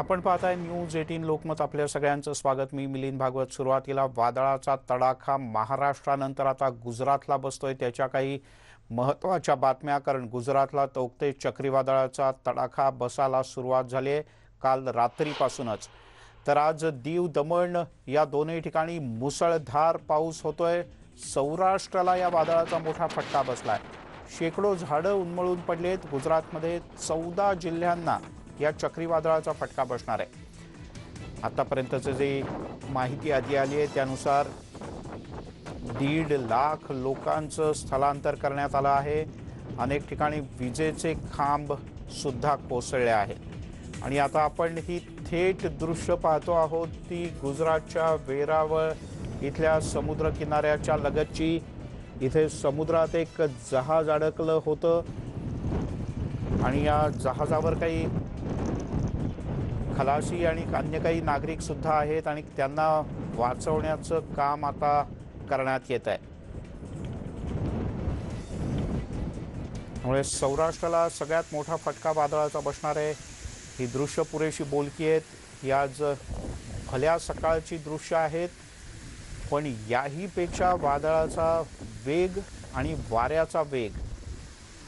आपण पाहताय न्यूज 18 लोकमत. आपल्या सगळ्यांचं स्वागत. मी मिलिंद भागवत. सुरुवातीला वादळाचा तडाखा महाराष्ट्रानंतर आता गुजरातला बसतोय. त्याच्या काही महत्त्वाच्या बातम्या, कारण गुजरातला तौक्ते चक्रीवादळाचा तडाखा बसायला सुरुवात झाली आहे काल रात्रीपासूनच. तर आज दीव दमण या दोन्ही ठिकाणी मुसळधार पाऊस होतोय. सौराष्ट्राला या वादळाचा मोठा फटका बसलाय. शेकडो झाडं उन्मळून पडलेत. गुजरातमध्ये 14 जिल्ह्यांना या चक्रीवादळाचा फटका बसणार आहे. आतापर्यंतचे जे माहिती आधी आली आहे त्यानुसार 1.5 लाख लोकांचं स्थलांतर करण्यात आलं आहे. अनेक ठिकाणी विजेचे खांब सुद्धा कोसळले आहेत. आणि आता आपण ही थेट दृश्य पाहतो आहोत ती गुजरातच्या वेरावळ इथल्या समुद्र किनाऱ्याच्या लगतची. इथे समुद्रात एक जहाज अडकलं होतं आणि या जहाजावर काही खलाशी आणि अन्य काही नागरिक सुद्धा आहेत आणि त्यांना वाचवण्याचं काम आता करण्यात येत आहे. त्यामुळे सौराष्ट्राला सगळ्यात मोठा फटका वादळाचा बसणार आहे. ही दृश्य पुरेशी बोलकी आहेत. ही आज भल्या सकाळची दृश्य आहेत, पण याहीपेक्षा वादळाचा वेग आणि वाऱ्याचा वेग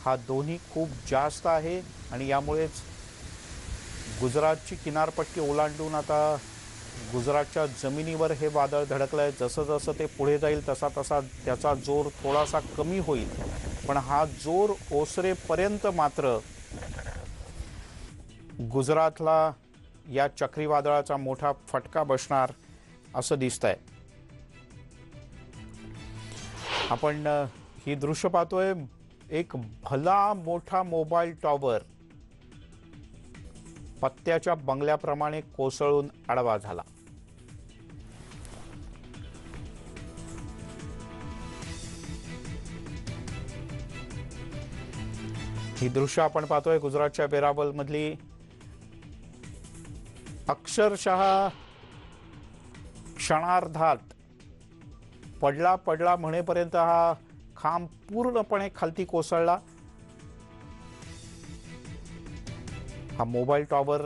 हा दोन्ही खूप जास्त आहे. आणि यामुळेच गुजरातची किनारपट्टी ओलांडून आता गुजरातच्या जमिनीवर हे वादळ धडकलं आहे. जसं जसं ते पुढे जाईल तसा तसा त्याचा जोर थोडासा कमी होईल, पण हा जोर ओसरेपर्यंत मात्र गुजरातला या चक्रीवादळाचा मोठा फटका बसणार असं दिसतंय. आपण ही दृश्य पाहतोय. एक भला मोठा मोबाईल टॉवर पत्त्याच्या बंगल्याप्रमाणे कोसळून आडवा झाला. ही दृश्य आपण पाहतोय गुजरातच्या वेरावल मधली. अक्षरशः क्षणार्धात पडला म्हणेपर्यंत हा खांब पूर्णपणे खालती कोसळला. हा मोबाईल टॉवर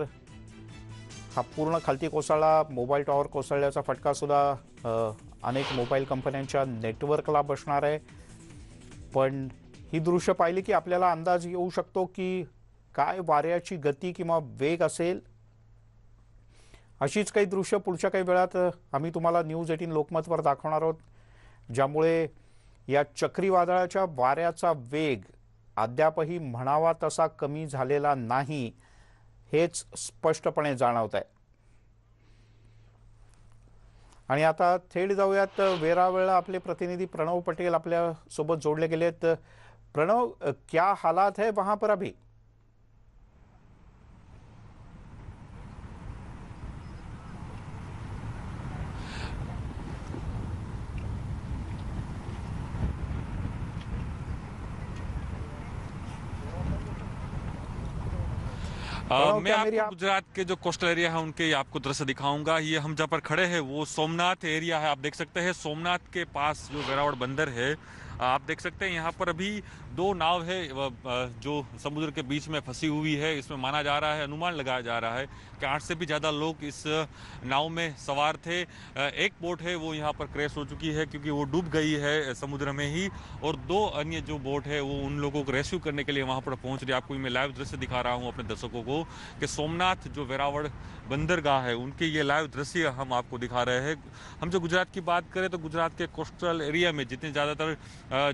हा पूर्ण खालती कोसळला. मोबाईल टॉवर कोसळल्याचा फटका सुद्धा अनेक मोबाईल कंपन्यांच्या नेटवर्कला बसणार आहे. पण ही दृश्य पाहिली की आपल्याला अंदाज येऊ शकतो की काय वाऱ्याची गती किंवा वेग असेल. अशीच काही दृश्य पुढच्या काही वेळात आम्ही तुम्हाला न्यूज 18 लोकमतवर दाखवणार आहोत, ज्यामुळे या चक्रीवादळाच्या वाऱ्याचा वेग अद्यापही म्हणावा तसा कमी झालेला नाही हेच स्पष्टपणे जाणवत आहे. आणि आता थेट जाऊयात वेरावळला. आपले प्रतिनिधी प्रणव पटेल आपल्या सोबत जोडले गेलेत. प्रणव, क्या हालात है वहां पर अभी? मैं आपको गुजरात के जो कोस्टल एरिया है उनके आपको दृश्य दिखाऊंगा। ये हम जहाँ पर खड़े हैं वो सोमनाथ एरिया है। आप देख सकते हैं सोमनाथ के पास जो वेरावल बंदर है, आप देख सकते हैं यहाँ पर अभी 2 नाव है जो समुद्र के बीच में फंसी हुई है। इसमें माना जा रहा है, अनुमान लगाया जा रहा है कि 8 से भी ज़्यादा लोग इस नाव में सवार थे। एक बोट है वो यहाँ पर क्रैश हो चुकी है क्योंकि वो डूब गई है समुद्र में ही, और 2 अन्य जो बोट है वो उन लोगों को रेस्क्यू करने के लिए वहाँ पर पहुँच रही है। आपको मैं लाइव दृश्य दिखा रहा हूँ अपने दर्शकों को कि सोमनाथ जो वेरावल बंदरगाह है उनके ये लाइव दृश्य हम आपको दिखा रहे हैं। हम जो गुजरात की बात करें तो गुजरात के कोस्टल एरिया में जितने ज़्यादातर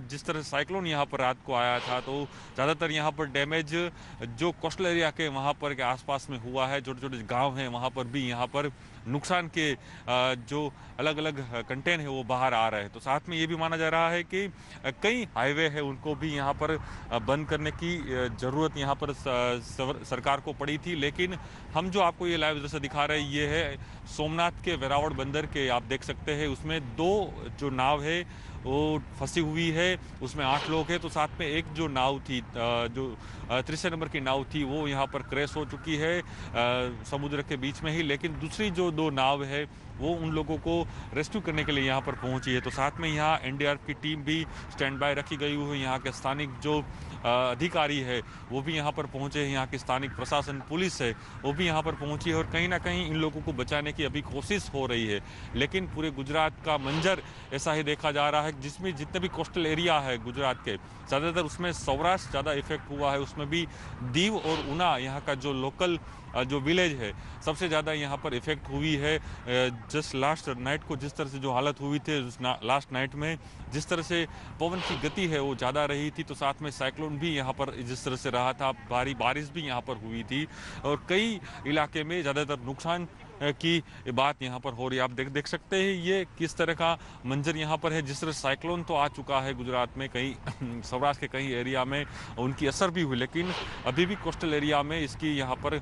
जिस तरह साइक्लोन यहाँ पर रात को आया था तो ज़्यादातर यहाँ पर डैमेज जो कोस्टल एरिया के वहाँ पर के आसपास में हुआ है। छोटे छोटे गांव हैं वहाँ पर भी यहाँ पर नुकसान के जो अलग अलग कंटेन है वो बाहर आ रहे हैं। तो साथ में ये भी माना जा रहा है कि कई हाईवे है उनको भी यहाँ पर बंद करने की ज़रूरत यहाँ पर सरकार को पड़ी थी। लेकिन हम जो आपको ये लाइव दृश्य दिखा रहे हैं ये है सोमनाथ के वेरावल बंदर के। आप देख सकते हैं उसमें 2 जो नाव है वो फंसी हुई है, उसमें 8 लोग हैं। तो साथ में एक जो नाव थी जो 3 नंबर की नाव थी वो यहाँ पर क्रैश हो चुकी है समुद्र के बीच में ही। लेकिन दूसरी जो 2 नाव है वो उन लोगों को रेस्क्यू करने के लिए यहाँ पर पहुँची है। तो साथ में यहाँ एनडीआरएफ की टीम भी स्टैंड बाय रखी गई हुई है। यहाँ के स्थानिक जो अधिकारी है वो भी यहाँ पर पहुंचे हैं, यहाँ की स्थानिक प्रशासन पुलिस है वो भी यहाँ पर पहुंची है और कहीं ना कहीं इन लोगों को बचाने की अभी कोशिश हो रही है। लेकिन पूरे गुजरात का मंजर ऐसा ही देखा जा रहा है, जिसमें जितने भी कोस्टल एरिया है गुजरात के ज़्यादातर उसमें सौराष्ट्र ज़्यादा इफेक्ट हुआ है। उसमें भी दीव और ऊना यहाँ का जो लोकल जो विलेज है सबसे ज़्यादा यहाँ पर इफेक्ट हुई है। जस्ट लास्ट नाइट को जिस तरह से जो हालत हुई थी लास्ट नाइट में जिस तरह से पवन की गति है वो ज़्यादा रही थी, तो साथ में साइक्लोन भी यहाँ पर जिस तरह से रहा था, भारी बारिश भी यहाँ पर हुई थी और कई इलाके में ज़्यादातर नुकसान की बात यहाँ पर हो रही है। आप देख सकते हैं ये किस तरह का मंजर यहाँ पर है। जिस तरह साइक्लोन तो आ चुका है गुजरात में, कई सौराष्ट्र के कई एरिया में उनकी असर भी हुई, लेकिन अभी भी कोस्टल एरिया में इसकी यहाँ पर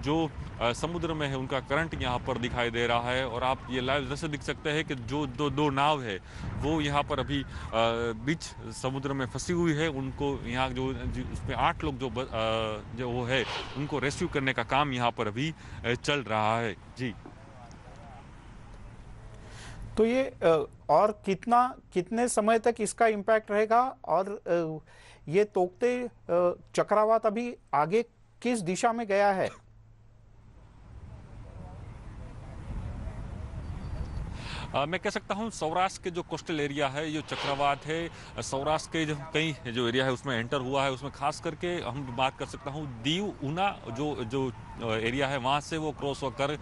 जो समुद्र में है उनका करंट यहाँ पर दिखाई दे रहा है। और आप ये लाइव दृश्य देख सकते हैं कि जो दो नाव है वो यहाँ पर अभी बीच समुद्र में फंसी हुई है। उनको यहाँ जो उसमें 8 लोग जो वो है उनको रेस्क्यू करने का काम यहाँ पर अभी चल रहा है। जी, तो ये और कितने समय तक इसका इम्पैक्ट रहेगा और ये तोकते चक्रवात अभी आगे किस दिशा में गया है? मैं कह सकता हूँ सौराष्ट्र के जो कोस्टल एरिया है ये चक्रवात है सौराष्ट्र के जो कई जो एरिया है उसमें एंटर हुआ है। उसमें खास करके हम बात कर सकता हूँ दीव ऊना जो एरिया है वहाँ से वो क्रॉस होकर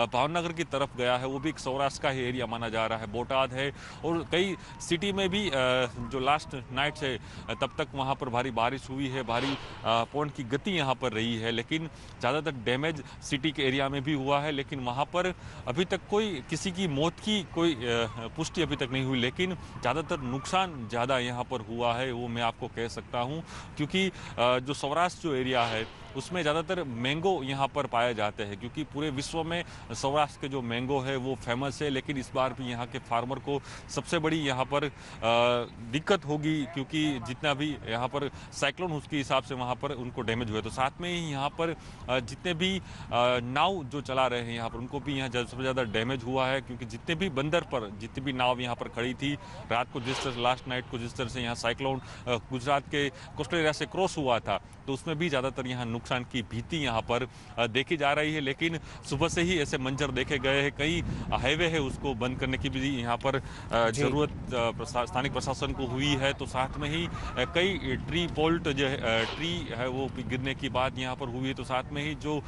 भावनगर की तरफ गया है, वो भी एक सौराष्ट्र का ही एरिया माना जा रहा है। बोटाद है और कई सिटी में भी जो लास्ट नाइट है तब तक वहाँ पर भारी बारिश हुई है, भारी पवन की गति यहाँ पर रही है, लेकिन ज़्यादातर डैमेज सिटी के एरिया में भी हुआ है। लेकिन वहाँ पर अभी तक किसी की मौत की कोई पुष्टि अभी तक नहीं हुई, लेकिन ज़्यादातर नुकसान ज़्यादा यहाँ पर हुआ है वो मैं आपको कह सकता हूँ, क्योंकि जो सौराष्ट्र जो एरिया है उसमें ज़्यादातर मैंगो यहाँ पर पाए जाते हैं, क्योंकि पूरे विश्व में सौराष्ट्र के जो मैंगो है वो फेमस है। लेकिन इस बार भी यहाँ के फार्मर को सबसे बड़ी यहाँ पर दिक्कत होगी, क्योंकि जितना भी यहाँ पर साइक्लोन उसके हिसाब से वहाँ पर उनको डैमेज हुए। तो साथ में ही यहाँ पर जितने भी नाव जो चला रहे हैं यहाँ पर उनको भी यहाँ सबसे ज़्यादा डैमेज हुआ है, क्योंकि जितने भी बंदर पर जितनी भी नाव यहाँ पर खड़ी थी रात को जिस तरह लास्ट नाइट को जिस तरह से यहाँ साइक्लोन गुजरात के कोस्टल एरिया से क्रॉस हुआ था तो उसमें भी ज़्यादातर यहाँ नुकसान की भीति यहाँ पर देखी जा रही है। लेकिन सुबह से ही ऐसे मंजर देखे गए हैं, कई हाईवे है उसको बंद करने की भी यहाँ पर जरूरत स्थानिक प्रशासन को हुई है। तो साथ में ही कई ट्री बोल्ट जो है ट्री है वो गिरने की बात यहाँ पर हुई है। तो साथ में ही जो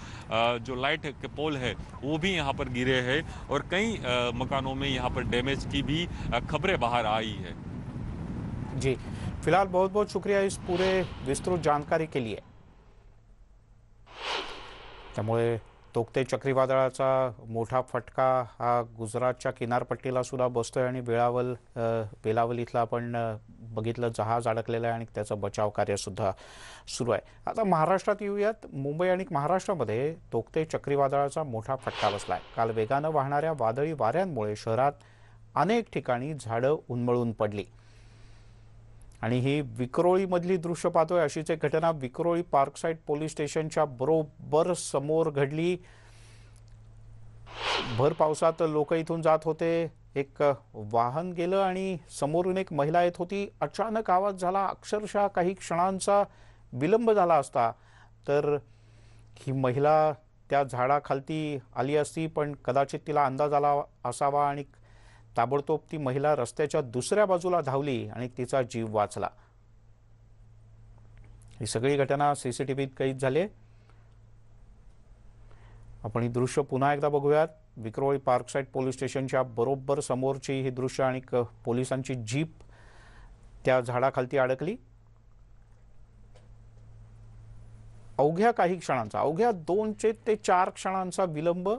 लाइट के पोल है वो भी यहाँ पर गिरे हैं और कई मकानों में यहाँ पर डैमेज की भी खबरें बाहर आई है। जी, फिलहाल बहुत बहुत शुक्रिया इस पूरे विस्तृत जानकारी के लिए। त्यामुळे तोक्ते चक्रीवादळाचा मोठा फटका हा गुजरातच्या किनारपट्टीला सुद्धा बसतोय आणि वेलावल इथला आपण बघितलं जहाज अडकलेलं आहे आणि त्याचं बचाव कार्य सुद्धा सुरू आहे। आता महाराष्ट्रात येऊयात। मुंबई आणि महाराष्ट्रामध्ये तोक्ते चक्रीवादळाचा मोठा फटका बसलाय। काल वेगानं वाहणाऱ्या वादळी वाऱ्यांमुळे शहरात अनेक ठिकाणी झाडं उन्मळून पडली आणि ही विक्रोळी मधली दृश्य पाहतोय। अशीच एक घटना विक्रोळी पार्कसाइड पोलीस स्टेशनच्या बरोबर समोर घडली। भर पावसात लोक इथून जात होते, एक वाहन गेलं आणि समोरून एक महिला येत होती। अचानक आवाज झाला, अक्षरशः काही क्षणांचा विलंब झाला असता तर ही महिला त्या झाडाखाली आली असती, पण कदाचित तिला अंदाज आला असावा आणि ताबडतोब ती महिला रस्त्याच्या दुसऱ्या बाजूला धावली आणि तिचा जीव वाचला। ही सगळी घटना सीसीटीव्हीत कैद झाली। आपण ही दृश्य पुन्हा एकदा बघूयात। विक्रोळी पार्कसाइड पोलीस स्टेशनच्या बरोबर समोरची ही दृश्य आणि पोलिसांची जीप त्या झाडाखाली अडकली। अवघ्या काही क्षणांचा, अवघ्या 2 ते 4 क्षणांचा विलंब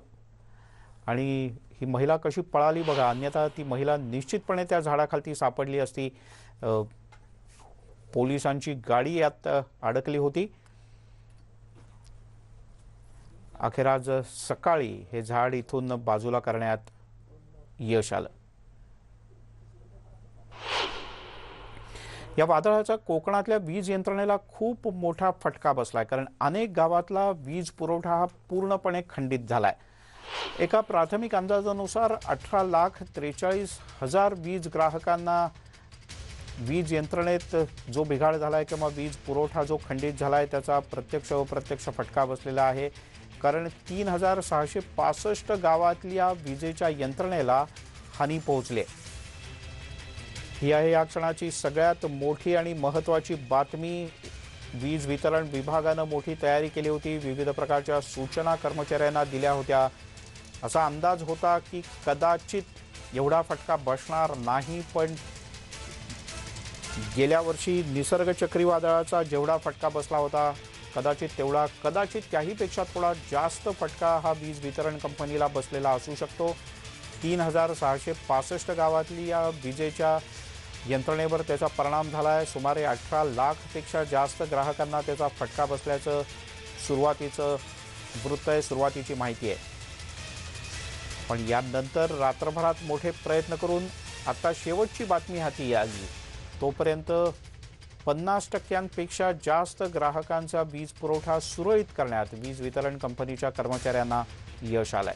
आणि ही महिला कशी पळाली बघा, अन्यथा ती महिला निश्चितपणे त्या झाडाखाली सापडली असती। पोलिसांची गाडी यात अडकली होती। अखेर आज सकाळी हे झाड इथून बाजूला करण्यात यश आलं। या वादळाचा कोकणातल्या वीज यंत्रणेला खूप मोठा फटका बसलाय, कारण अनेक गावातला वीज पुरवठा हा पूर्णपणे खंडित झालाय। एका प्राथमिक अंदाजानुसार 18,43,000 वीज ग्राहकांना वीज यंत्रणेत जो बिघाड झाला आहे किंवा वीज पुरवठा जो खंडित झाला आहे त्याचा प्रत्यक्ष अप्रत्यक्ष फटका बसलेला आहे. कारण 3665 गावातल्या विजेच्या यंत्रणेला हानी पोहोचली. ही आहे या क्षणाची सगळ्यात मोठी आणि महत्त्वाची बातमी. वीज वितरण विभागानं मोठी तयारी केली होती. विविध प्रकारच्या सूचना कर्मचाऱ्यांना दिल्या होत्या. असा अंदाज होता की कदाचित एवढा फटका बसणार नाही, पण गेल्या वर्षी निसर्ग चक्रीवादळाचा जेवढा फटका बसला होता कदाचित त्याहीपेक्षा थोडा जास्त फटका हा वीज वितरण कंपनीला बसलेला असू शकतो. 3665 गावातली या विजेच्या यंत्रणेवर त्याचा परिणाम झाला आहे. सुमारे 18 लाखपेक्षा जास्त ग्राहकांना त्याचा फटका बसल्याचं सुरुवातीचं वृत्त आहे, सुरुवातीची माहिती आहे. पण यानंतर रात्रभरात मोठे प्रयत्न करून आता शेवटची बातमी हाती आली. तोपर्यंत 50% जास्त ग्राहकांचा वीज पुरवठा सुरळीत करण्यात वीज वितरण कंपनीच्या कर्मचाऱ्यांना यश आलंय.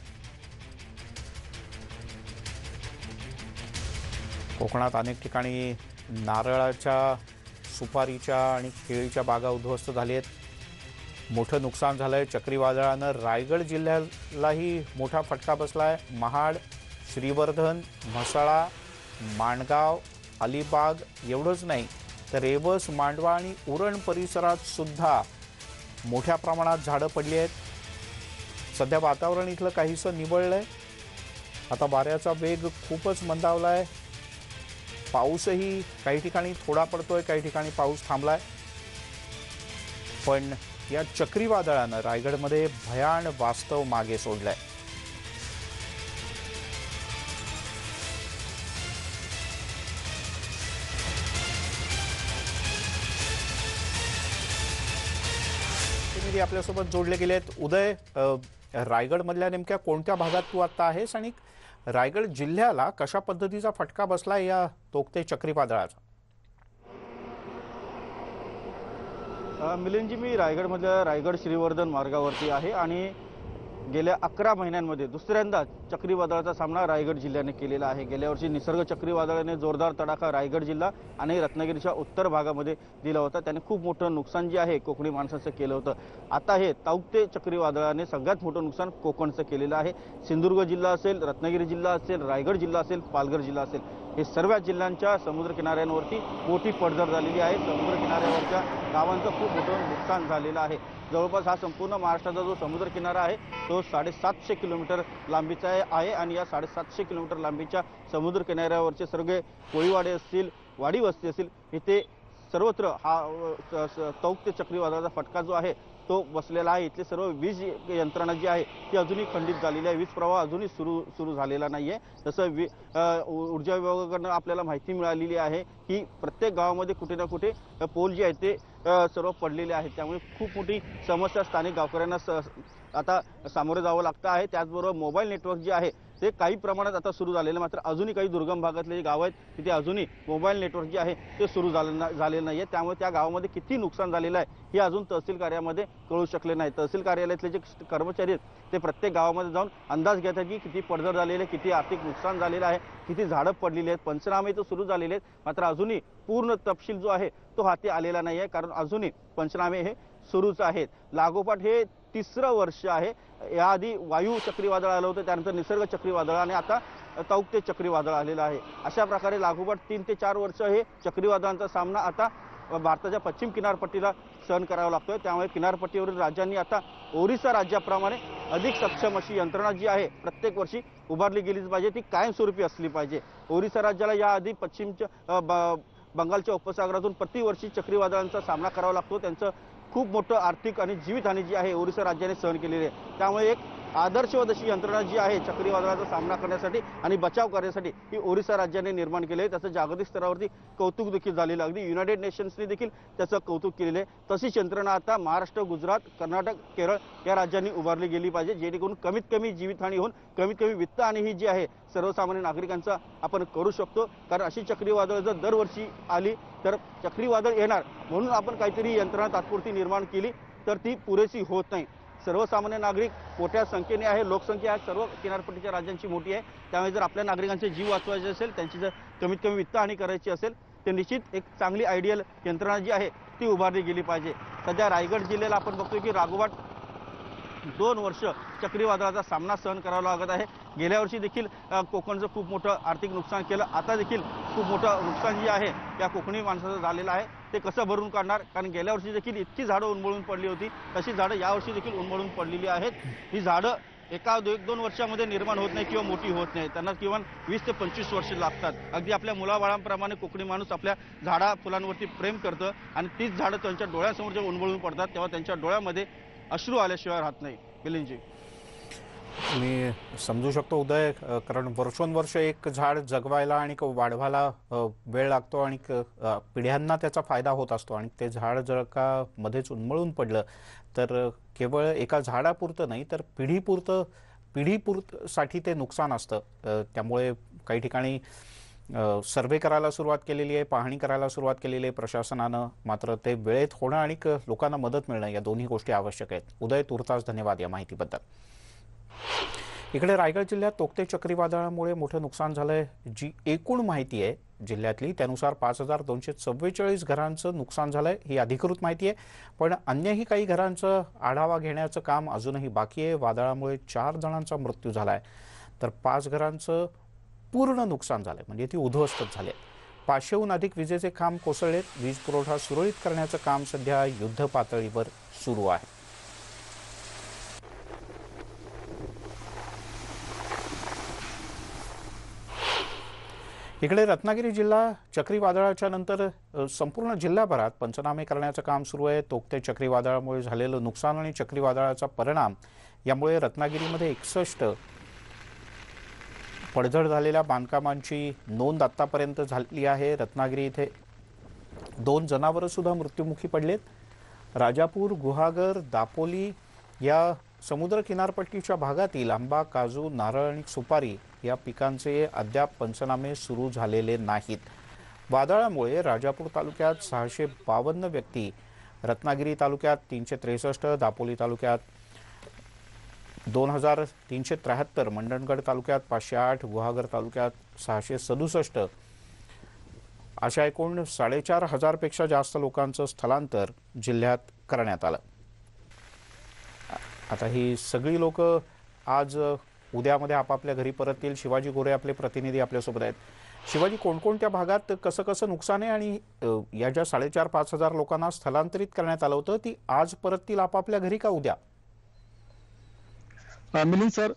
कोकणात अनेक ठिकाणी नारळाच्या, सुपारीच्या आणि केळीच्या बागा उद्ध्वस्त झाली आहेत. मोठं नुकसान झालंय. चक्रीवादळानं रायगड जिल्ह्यालाही मोठा फटका बसलाय. महाड, श्रीवर्धन, म्हसळा, माणगाव, अलिबाग एवढंच नाही तर रेवस, मांडवा आणि उरण परिसरात सुद्धा मोठ्या प्रमाणात झाडं पडली आहेत. सध्या वातावरण इथलं काहीसं निवळलंय. आता वाऱ्याचा वेग खूपच मंदावलाय. पाऊसही काही ठिकाणी थोडा पडतोय, काही ठिकाणी पाऊस थांबलाय. पण या चक्रीवादळानं रायगडमध्ये भयान वास्तव मागे सोडलंय. प्रतिनिधी आपल्यासोबत जोडले गेलेत. उदय, रायगडमधल्या नेमक्या कोणत्या भागात तू आता आहेस आणि रायगड जिल्ह्याला कशा पद्धतीचा फटका बसला या तोक्ते चक्रीवादळाचा? मिलिंदजी, मी रायगडमधल्या रायगड श्रीवर्धन मार्गावरती आहे आणि गेल्या 11 महिन्यांमध्ये दुसऱ्यांदा चक्रीवादळाचा सामना रायगड जिल्ह्याने केलेला आहे. गेल्या वर्षी निसर्ग चक्रीवादळाने जोरदार तडाखा रायगड जिल्हा आणि रत्नागिरीच्या उत्तर भागामध्ये दिला होता. त्याने खूप मोठं नुकसान जे आहे कोकणी माणसाचं केलं होतं. आता हे तौक्ते चक्रीवादळाने सगळ्यात मोठं नुकसान कोकणचं केलेलं आहे. सिंधुदुर्ग जिल्हा असेल, रत्नागिरी जिल्हा असेल, रायगड जिल्हा असेल, पालघर जिल्हा असेल, हे सर्व जिल्ह्यांच्या समुद्रकिनाऱ्यांवरती मोठी पडझड झालेली आहे. समुद्रकिनाऱ्यावरच्या गावांचं खूप मोठं नुकसान झालेलं आहे. जवळपास हा संपूर्ण महाराष्ट्राचा जो समुद्रकिनारा आहे तो 750 किलोमीटर लांबीचा आहे आणि या 750 किलोमीटर लांबीच्या समुद्र किनाऱ्यावरचे सगळे कोळीवाडे असतील, वाडी वस्ती असतील, इथे सर्वत्र हा तौक्ते चक्रीवादळाचा फटका जो आहे तो बसलेला आहे. इथले सर्व वीज यंत्रणा जी आहे ती अजूनही खंडित झालेली आहे. वीज प्रवाह अजूनही सुरू झालेला नाही आहे. तसं ऊर्जा विभागाकडून आपल्याला माहिती मिळालेली आहे की प्रत्येक गावामध्ये कुठे ना कुठे पोल जे आहेत ते सर्व पडलेले आहेत. त्यामुळे खूप मोठी समस्या स्थानिक गावकऱ्यांना आता सामोरे जावं लागतं आहे. त्याचबरोबर मोबाईल नेटवर्क जे आहे ते काही प्रमाणात आता सुरू झालेलं, मात्र अजूनही काही दुर्गम भागातले जे गाव आहेत तिथे अजूनही मोबाईल नेटवर्क जे आहे ते सुरू झालेलं नाही आहे. त्यामुळे त्या गावामध्ये किती नुकसान झालेलं आहे हे अजून तहसील कार्यामध्ये कळू शकले नाही. तहसील कार्यालयातले जे कर्मचारी आहेत ते प्रत्येक गावामध्ये जाऊन अंदाज घेतात की किती पडझड झालेली आहे, किती आर्थिक नुकसान झालेलं आहे, किती झाडं पडलेली आहेत. पंचनामे तर सुरू झालेले आहेत, मात्र अजूनही पूर्ण तपशील जो आहे तो हाती आलेला नाही आहे. कारण अजूनही पंचनामे हे सुरूच आहेत. लागोपाठ हे 3रं वर्ष आहे. याआधी वायू चक्रीवादळ आलं होतं, त्यानंतर निसर्ग चक्रीवादळ आणि आता तौक्ते चक्रीवादळ आलेलं आहे. अशा प्रकारे लागोपाठ 3 ते 4 वर्ष हे चक्रीवादळांचा सामना आता भारताच्या पश्चिम किनारपट्टीला सहन करावा लागतोय. त्यामुळे किनारपट्टीवरील राज्यांनी आता ओरिसा राज्याप्रमाणे अधिक सक्षम अशी यंत्रणा जी आहे प्रत्येक वर्षी उभारली गेलीच पाहिजे, ती कायमस्वरूपी असली पाहिजे. ओरिसा राज्याला याआधी बंगालच्या उपसागरातून प्रतिवर्षी चक्रीवादळांचा सामना करावा लागतो. त्यांचं खूप मोठं आर्थिक आणि जीवितहानी जी आहे ओरिसा राज्याने सहन केलेली आहे. त्यामुळे एक आदर्शवत अशी यंत्रणा जी आहे चक्रीवादळाचा सामना करण्यासाठी आणि बचाव करण्यासाठी ही ओरिसा राज्याने निर्माण केली आहे. त्याचं जागतिक स्तरावरती कौतुक देखील झालेलं, अगदी युनायटेड नेशन्सने देखील त्याचं कौतुक केलेलं आहे. तशीच यंत्रणा आता महाराष्ट्र, गुजरात, कर्नाटक, केरळ या राज्यांनी उभारली गेली पाहिजे, जेणेकरून कमीत कमी जीवितहानी होऊन कमीत कमी वित्तहानी ही जी आहे सर्वसामान्य नागरिकांचा आपण करू शकतो. कारण अशी चक्रीवादळ जर दरवर्षी आली तर चक्रीवादळ येणार म्हणून आपण काहीतरी यंत्रणा तात्पुरती निर्माण केली तर ती पुरेशी होत नाही. सर्वसामान्य नागरिक मोठ्या संख्येने आहे, लोकसंख्या सर्व किनारपट्टीच्या राज्यांची मोठी आहे. त्यामुळे जर आपल्या नागरिकांचे जीव वाचवायचे असेल, त्यांची जर कमीत कमी वित्तहानी करायची असेल ते निश्चित एक चांगली आयडियल यंत्रणा जी आहे ती उभारली गेली पाहिजे। सध्या रायगड जिल्ह्याला आपण बघतोय की राघोबाट 2 वर्ष चक्रीवादळाचा सामना सहन करावा लागत आहे। गेल्या वर्षी देखील कोकणचं खूप मोठं आर्थिक नुकसान केलं, आता देखील खूप मोठं नुकसान जे आहे त्या कोकणी माणसाचं झालेलं आहे। ते कसं भरून काढणार, कारण गेल्या वर्षी देखील इतकी झाडं उन्मळून पडली होती, तशी झाडं यावर्षी देखील उन्मळून पडलेली आहेत। ही झाडं एका 1-2 वर्षामध्ये निर्माण होत नाही किंवा मोठी होत नाही, त्यांना किमान 20 ते 25 वर्ष लागतात। अगदी आपल्या मुलाबाळांप्रमाणे कोकणी माणूस आपल्या झाडा फुलांवरती प्रेम करतं आणि तीच झाडं त्यांच्या डोळ्यासमोर जेव्हा उन्मळून पडतात तेव्हा त्यांच्या डोळ्यामध्ये अश्रू आल्याशिवाय राहत नाही। मिलिंदजी, मी समजू शकतो उदय, कारण वर्षोनवर्ष एक झाड जगवायला आणि वाढवायला वेळ लागतो आणि पिढ्यांना त्याचा फायदा होत असतो, आणि ते झाड जर का मध्येच उन्मळून पडलं तर केवळ एका झाडापुरतं नाही तर पिढीसाठी ते नुकसान असतं। त्यामुळे काही ठिकाणी सर्वे करायला सुरुवात केलेली आहे, पाहणी करायला सुरुवात केलेली आहे प्रशासनानं, मात्र ते वेळेत होणं आणि लोकांना मदत मिळणं या दोन्ही गोष्टी आवश्यक आहेत। उदय, तुर्तास धन्यवाद या माहितीबद्दल। इकडे रायगड जिल्ह्यात तोक्ते चक्रीवादळामुळे मोठं नुकसान झालंय। जी एकूण माहिती आहे जिल्ह्यातली त्यानुसार 5244 घरांचं नुकसान झालंय, ही अधिकृत माहिती आहे। पण अन्यही काही घरांचं आढावा घेण्याचं काम अजूनही बाकी आहे। वादळामुळे 4 जणांचा मृत्यू झालाय तर 5 घरांचं पूर्ण नुकसान झालंय, म्हणजे ती उद्ध्वस्त झाली। 500हून अधिक विजेचे खांब कोसळलेत। वीज पुरवठा सुरळीत करण्याचं काम सध्या युद्ध पातळीवर सुरू आहे। इकडे रत्नागिरी जिल्हा चक्रीवादळाच्या नंतर संपूर्ण जिल्हाभरात पंचनामे करण्याचं काम सुरू आहे। तोक्ते चक्रीवादळामुळे झालेलं नुकसान आणि चक्रीवादळाचा परिणाम यामुळे रत्नागिरीमध्ये 61 पडझड झालेल्या बांधकामांची नोंद आतापर्यंत झाली आहे। रत्नागिरी इथे 2 जनावरं सुद्धा मृत्युमुखी पडलेत। राजापूर, गुहागर, दापोली या समुद्र किनारपट्टीच्या भागातील आंबा, काजू, नारळ आणि सुपारी या पिकांचे अद्याप पंचनामे सुरू झालेले नाहीत। वादळामुळे राजापूर तालुक्यात 652 व्यक्ती, रत्नागिरी तालुक्यात 363, दापोली तालुक्यात 2373, मंडणगड तालुक्यात 508, गुहागर तालुक्यात 667 अशा एकूण 4500 पेक्षा जास्त लोकांचं स्थलांतर जिल्ह्यात करण्यात आलं। आता ही सगळी लोक आज उद्यामध्ये आपापल्या घरी परततील। शिवाजी गोरे आपले प्रतिनिधी आपल्यासोबत आहेत। शिवाजी, कोणकोणत्या भागात कसं नुकसान आहे आणि या ज्या 4500-5000 लोकांना स्थलांतरित करण्यात आलं होतं ती आज परततील आपापल्या घरी का उद्या? मिलिंद सर,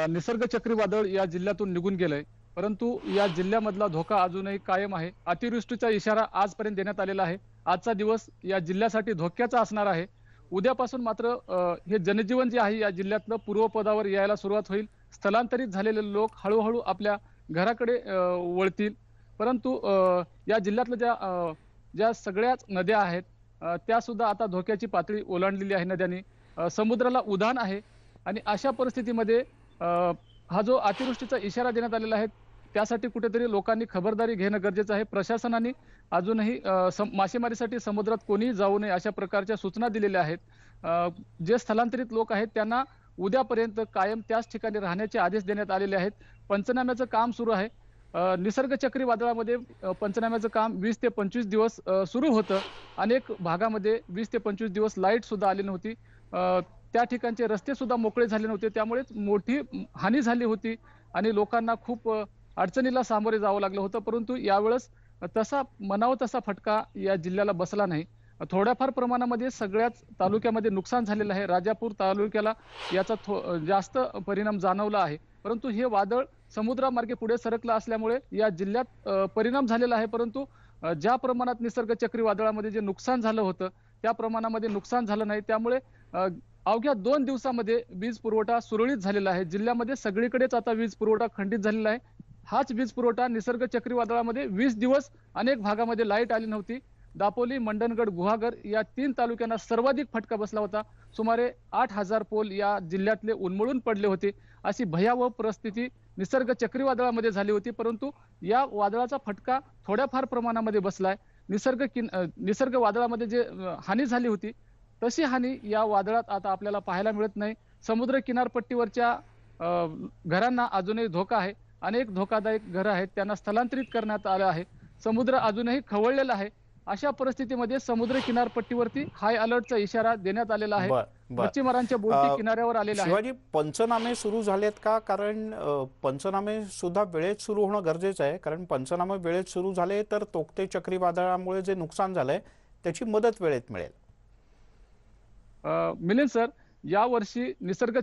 निसर्ग चक्रीवादळ या जिल्ह्यातून निघून गेलंय, परंतु या जिल्ह्यामधला धोका अजूनही कायम आहे। अतिवृष्टीचा इशारा आजपर्यंत देण्यात आलेला आहे। आजचा दिवस या जिल्ह्यासाठी धोक्याचा असणार आहे। उद्यापासून मात्र हे जनजीवन जे आहे या जिल्ह्यातलं पूर्वपदावर यायला सुरुवात होईल। स्थलांतरित झालेले लोक हळूहळू आपल्या घराकडे वळतील। परंतु या जिल्ह्यातल्या ज्या सगळ्याच नद्या आहेत त्या सुद्धा आता धोक्याची पातळी ओलांडलेली आहे नद्यांनी। समुद्राला उधाण आहे आणि अशा परिस्थितीमध्ये हा जो अतिवृष्टीचा इशारा देण्यात आलेला आहे त्यासाठी कुठेतरी लोकांनी खबरदारी घेणं गरजेचं आहे। प्रशासनाने अजूनही मासेमारीसाठी समुद्रात कोणीही जाऊ नये अशा प्रकारच्या सूचना दिलेल्या आहेत। जे स्थलांतरित लोक आहेत त्यांना उद्यापर्यंत कायम त्याच ठिकाणी राहण्याचे आदेश देण्यात आलेले आहेत। पंचनाम्याचं काम सुरू आहे। निसर्ग चक्रीवादळामध्ये पंचनाम्याचं काम 20 ते 25 दिवस सुरू होतं। अनेक भागामध्ये 20 ते 25 दिवस लाईट सुद्धा आली नव्हती। त्या ठिकाणचे रस्ते सुद्धा मोकळे झाले नव्हते, त्यामुळे मोठी हानी झाली होती आणि लोकांना खूप अडचणीला सामोरे जावं लागलं होतं। परंतु यावेळेस तसा म्हणावा तसा फटका या जिल्ह्याला बसला नाही। थोड्याफार प्रमाणामध्ये सगळ्याच तालुक्यामध्ये नुकसान झालेलं आहे। राजापूर तालुक्याला याचा जास्त परिणाम जाणवला आहे, परंतु हे वादळ समुद्रामार्गे पुढे सरकलं असल्यामुळे या जिल्ह्यात परिणाम झालेला आहे। परंतु ज्या प्रमाणात निसर्ग चक्रीवादळामध्ये जे नुकसान झालं होतं त्या प्रमाणामध्ये नुकसान झालं नाही। त्यामुळे अवघ्या 2 दिवसामध्ये वीज पुरवठा सुरळीत झालेला आहे। जिल्ह्यामध्ये सगळीकडेच आता वीज पुरवठा खंडित झालेला आहे। हाच वीज पुरवठा निसर्ग चक्रीवादळामध्ये 20 दिवस अनेक भागामध्ये लाईट आली नव्हती। दापोली, मंडणगड, गुहागर या 3 तालुक्यांना सर्वाधिक फटका बसला होता। सुमारे 8000 पोल या जिल्ह्यातले उन्मळून पडले होते। अशी भयावह परिस्थिती निसर्ग चक्रीवादळामध्ये झाली होती, परंतु या वादळाचा फटका थोड्याफार प्रमाणामध्ये बसलाय। निसर्ग वादळामध्ये जे हानी झाली होती तशी हानी या वादळात आता आपल्याला पाहायला मिळत नाही। समुद्र किनारपट्टीवरच्या घरांना अजूनही धोका आहे। अनेक धोकादायक घरं आहेत त्यांना स्थलांतरित करण्यात आलं आहे। समुद्र अजूनही खवळलेला आहे. अशा परिस्थितीमध्ये समुद्र किनारपट्टीवरती हाय अलर्टचा इशारा देण्यात आलेला आहे. बर बर मच्छीमारांच्या बोटी किनाऱ्यावर आलेल्या आहेत. शिवाजी, पंचनामे सुरू झालेत का? कारण पंचनामे सुद्धा वेळेत सुरू होणं गरजेचं आहे, कारण पंचनामे वेळेत सुरू झाले तर तोक्ते चक्रीवादळामुळे जे नुकसान झालंय त्याची मदत वेळेत मिळेल. मिलिंद सर, यावर्षी निसर्ग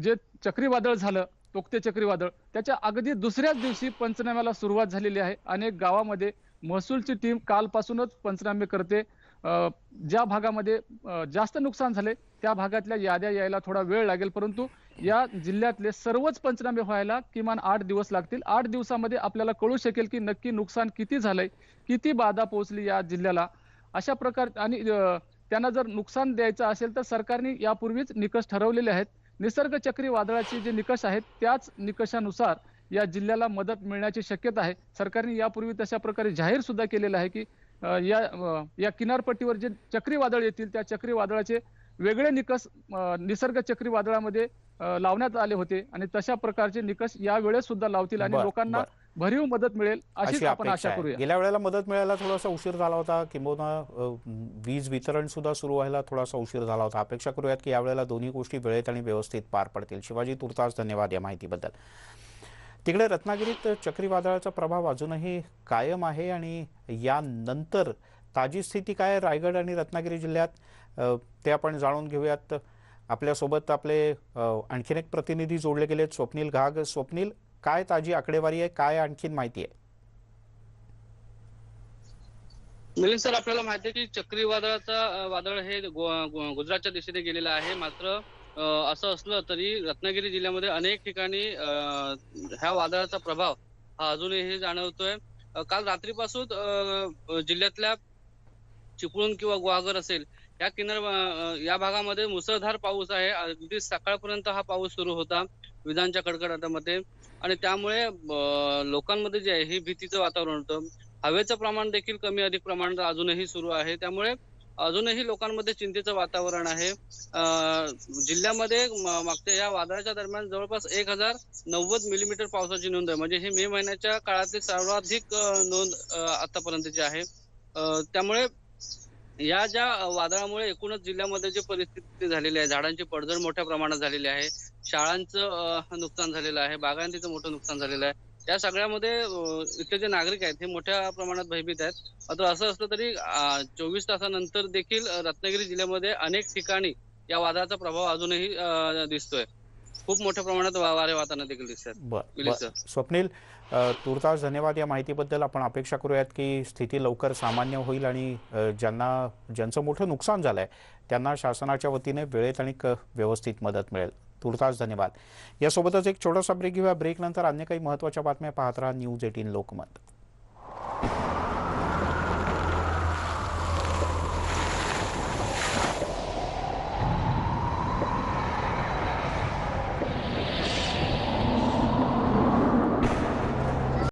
जे चक्रीवादळ झालं, तोक्ते चक्रीवादळ, त्याच्या अगदी दुसऱ्याच दिवशी पंचनाम्याला सुरुवात झालेली आहे. अनेक गावामध्ये महसूलची टीम कालपासूनच पंचनामे करते. ज्या भागामध्ये जास्त नुकसान झाले त्या भागातल्या याद्या यायला थोडा वेळ लागेल, परंतु या जिल्ह्यातले सर्वच पंचनामे व्हायला किमान 8 दिवस लागतील. 8 दिवसामध्ये आपल्याला कळू शकेल की नक्की नुकसान किती झालंय, किती बाधा पोहोचली या जिल्ह्याला. अशा प्रकार आणि त्यांना जर नुकसान द्यायचं असेल तर सरकारने यापूर्वीच निकष ठरवलेले आहेत. निसर्ग चक्रीवादळाचे जे निकष आहेत त्याच निकषानुसार या जिल्ह्याला मदत मिळण्याची शक्यता आहे. सरकारने यापूर्वी तशा प्रकारे जाहीर सुद्धा केलेलं आहे की या किनारपट्टीवर जे चक्रीवादळ येतील त्या चक्रीवादळाचे वेगळे निकष निसर्ग चक्रीवादळामध्ये लावण्यात आले होते आणि तशा प्रकारचे निकष या वेळेस सुद्धा लावतील आणि लोकांना भरीव मदत मिळेल अशी आपण आशा करूया. गेल्या वेळेला मदत मिळायला थोडासा उशीर झाला होता, किंबहुना वीज वितरण सुद्धा सुरू व्हायला थोडासा उशीर झाला होता. अपेक्षा करूयात की यावेळेला दोन्ही गोष्टी वेळेत आणि व्यवस्थित पार पडतील. शिवाजी, तुर्तास धन्यवाद या माहितीबद्दल. तिकडे रत्नागिरीत चक्रीवादळाचा प्रभाव अजूनही कायम आहे आणि यानंतर ताजी स्थिती काय रायगड आणि रत्नागिरी जिल्ह्यात ते आपण जाणून घेऊयात. आपल्यासोबत आपले आणखीन एक प्रतिनिधी जोडले गेलेत, स्वप्नील घाग. स्वप्नील, काय ताजी आकडेवारी आहे, काय आणखीन माहिती आहे? मिलिंद सर, आपल्याला माहिती आहे की वादळ हे गुजरातच्या दिशेने गेलेलं आहे. मात्र असं असलं तरी रत्नागिरी जिल्ह्यामध्ये अनेक ठिकाणी ह्या वादळाचा प्रभाव हा अजूनही जाणवतोय. काल रात्रीपासून जिल्ह्यातल्या चिपळूण किंवा गुहागर असेल या भागामध्ये मुसळधार पाऊस आहे. अगदी सकाळपर्यंत हा पाऊस सुरू होता विजांच्या कडकडाटामध्ये आणि त्यामुळे लोकांमध्ये जे आहे ही भीतीचं वातावरण होतं. हवेचं प्रमाण देखील कमी अधिक प्रमाणात अजूनही सुरू आहे. त्यामुळे अजूनही लोकांमध्ये चिंतेचं वातावरण आहे. जिल्ह्यामध्ये मागच्या या वादळाच्या दरम्यान जवळपास 1090 मिलीमीटर पावसाची नोंद आहे. म्हणजे ही मे महिन्याच्या काळातली सर्वाधिक नोंद आतापर्यंतची आहे. त्यामुळे या ज्या वादळामुळे एकूणच जिल्ह्यामध्ये जी परिस्थिती झालेली आहे, झाडांची पडझड मोठ्या प्रमाणात झालेली आहे, शाळांचं नुकसान झालेलं आहे, बागायतीचं मोठं नुकसान झालेलं आहे. या सगळ्यामध्ये इथले जे नागरिक आहेत हे मोठ्या प्रमाणात भयभीत आहेत. मात्र असं असलं तरी 24 तासानंतर देखील रत्नागिरी जिल्ह्यामध्ये अनेक ठिकाणी या वादळाचा प्रभाव अजूनही दिसतोय. खूप मोठ्या प्रमाणात वारे वाहताना देखील दिसतात. स्वप्नील, तुर्तास धन्यवाद या माहितीबद्दल. आपण अपेक्षा करूयात की स्थिती लवकर सामान्य होईल आणि ज्यांचं मोठं नुकसान झालंय त्यांना शासनाच्या वतीने वेळेत आणि व्यवस्थित मदत मिळेल. तुर्तास धन्यवाद. यासोबतच एक छोटासा ब्रेक घेऊया. ब्रेक नंतर अन्य काही महत्त्वाच्या बातम्या पाहत राहा न्यूज 18 लोकमत.